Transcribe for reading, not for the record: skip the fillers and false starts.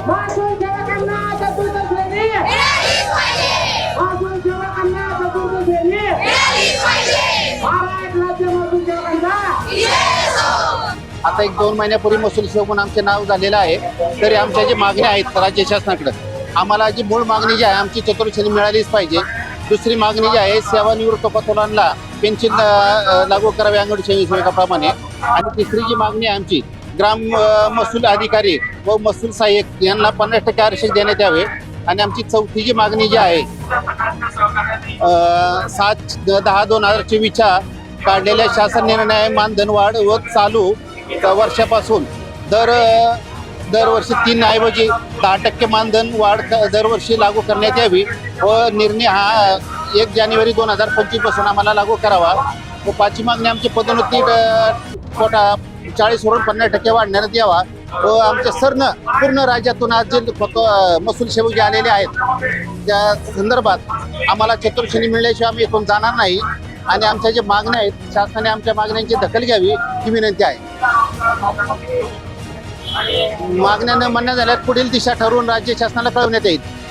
महसूल सेवकांना चतुर्थ श्रेणी महसूल सेवकांना चतुर्थ श्रेणी महाराष्ट्र राज्य महसूल सेवकांचा आता 1-2 महिन्यापूर्वी महसूल सेवक म्हणून आमचे नाव झालेलं आहे. तरी आमच्या जे मागण्या आहेत राज्य शासनाकडे, आम्हाला जी मूळ मागणी जी आहे आमची चतुर्थश्रेणी मिळालीच पाहिजे. दुसरी मागणी जी आहे सेवानिवृत्त पतोलांना पेन्शन लागू करावी अंगणवाडी सेविकाप्रमाणे. आणि तिसरी जी मागणी आहे आमची ग्राम महसूल अधिकारी व महसूल सहाय्यक यांना 50% आरक्षण देण्यात यावे. आणि आमची चौथी जी मागणी जी आहे 7/10/2024च्या काढलेल्या शासन निर्णय मानधन वाढ व चालू वर्षापासून दरवर्षी 3 ऐवजी 10% मानधन वाढ दरवर्षी लागू करण्यात यावी व निर्णय हा 1 जानेवारी 2025 पासून आम्हाला लागू करावा. व 5वी मागणी आमची पदोन्नती कोटा 40 वरून 50% वाढण्यात यावा. व आमच्या पूर्ण राज्यातून आज जे महसूल सेवक जे आलेले आहेत त्या संदर्भात आम्हाला चतुर्थश्रेणी मिळल्याशिवाय आम्ही इथून जाणार नाही. आणि आमच्या जे मागण्या आहेत शासनाने आमच्या मागण्यांची दखल घ्यावी ही विनंती आहे. मागण्या न मान्य झाल्यास पुढील दिशा ठरवून राज्य शासनाला कळवण्यात येईल.